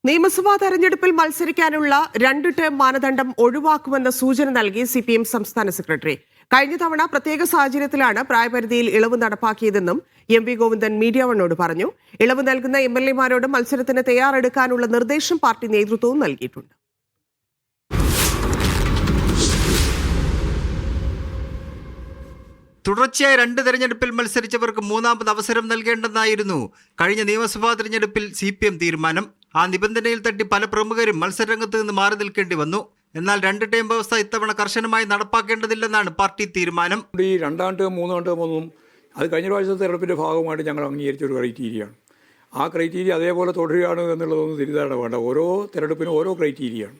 നിയമസഭാ തെരഞ്ഞെടുപ്പിൽ മത്സരിക്കാനുള്ള 2 ടേം മാനദണ്ഡം ഒഴിവാക്കുമെന്ന സൂചന നൽകി സിപിഎം സംസ്ഥാന സെക്രട്ടറി. കഴിഞ്ഞ തവണ പ്രത്യേക സാഹചര്യത്തിലാണ് പ്രായപരിധിയിൽ ഇളവ് നടപ്പാക്കിയതെന്നും എം.വി. ഗോവിന്ദൻ മീഡിയ വണ്ണോട് പറഞ്ഞു. ഇളവ് നൽകുന്ന എംഎൽഎമാരോട് മത്സരത്തിന് തയ്യാറെടുക്കാനുള്ള നിർദ്ദേശം പാർട്ടി നേതൃത്വവും നൽകിയിട്ടുണ്ട്. തുടർച്ചയായ 2 തെരഞ്ഞെടുപ്പിൽ മത്സരിച്ചവർക്ക് മൂന്നാമത് അവസരം നൽകേണ്ടെന്നായിരുന്നു കഴിഞ്ഞ നിയമസഭാ തെരഞ്ഞെടുപ്പിൽ സിപിഎം തീരുമാനം. ആ നിബന്ധനയിൽ തട്ടി പല പ്രമുഖരും മത്സരരംഗത്ത് നിന്ന് മാറി നിൽക്കേണ്ടി വന്നു. എന്നാൽ 2 ടേം വ്യവസ്ഥ ഇത്തവണ കർശനമായി നടപ്പാക്കേണ്ടതില്ലെന്നാണ് പാർട്ടി തീരുമാനം. ഈ 2ാം ടേം 3ാം ടേം ഒന്നും അത് കഴിഞ്ഞ പ്രാവശ്യത്തെ തെരഞ്ഞെടുപ്പിന്റെ ഭാഗമായിട്ട് ഞങ്ങൾ അംഗീകരിച്ച ഒരു ക്രൈറ്റീരിയയാണ്. ആ ക്രൈറ്റീരിയ അതേപോലെ തുടരുകയാണ് എന്നുള്ളതൊന്നും തിരിച്ചറിയാൻ വേണ്ട. ഓരോ തെരഞ്ഞെടുപ്പിനും ഓരോ ക്രൈറ്റീരിയയാണ്.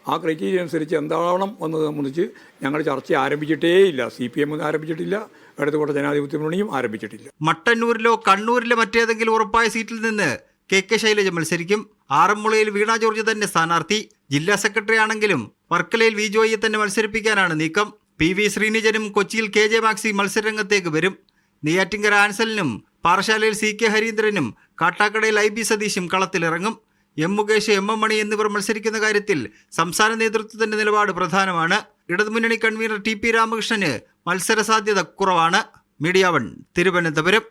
ആ ക്രൈറ്റീരിയ അനുസരിച്ച് എന്താവണം എന്നത് സംബന്ധിച്ച് ഞങ്ങൾ ചർച്ച ആരംഭിച്ചിട്ടേയില്ല. CPM ഒന്നും ആരംഭിച്ചിട്ടില്ല, ഇടതുകോട്ട ജനാധിപത്യ മുന്നണിയും ആരംഭിച്ചിട്ടില്ല. മട്ടന്നൂരിലോ കണ്ണൂരിലോ മറ്റേതെങ്കിലും ഉറപ്പായ സീറ്റിൽ നിന്ന് കെ ശൈലജ മത്സരിക്കും. ആറന്മുളയിൽ വീണ ജോർജ് തന്നെ സ്ഥാനാർത്ഥി. ജില്ലാ സെക്രട്ടറി ആണെങ്കിലും വർക്കലയിൽ വി ജോയിയെ തന്നെ മത്സരിപ്പിക്കാനാണ് നീക്കം. PV ശ്രീനിജനും കൊച്ചിയിൽ KJ മാക്സി മത്സരരംഗത്തേക്ക് വരും. Neyyattinkara ആൻസലിനും പാറശാലയിൽ CK ഹരീന്ദ്രനും കാട്ടാക്കടയിൽ IB സതീശും കളത്തിലിറങ്ങും. Mukesh, MM മണി എന്നിവർ മത്സരിക്കുന്ന കാര്യത്തിൽ സംസ്ഥാന നേതൃത്വത്തിന്റെ നിലപാട് പ്രധാനമാണ്. ഇടതുമുന്നണി കൺവീനർ TP രാമകൃഷ്ണന് മത്സര സാധ്യത കുറവാണ്. മീഡിയ 1 തിരുവനന്തപുരം.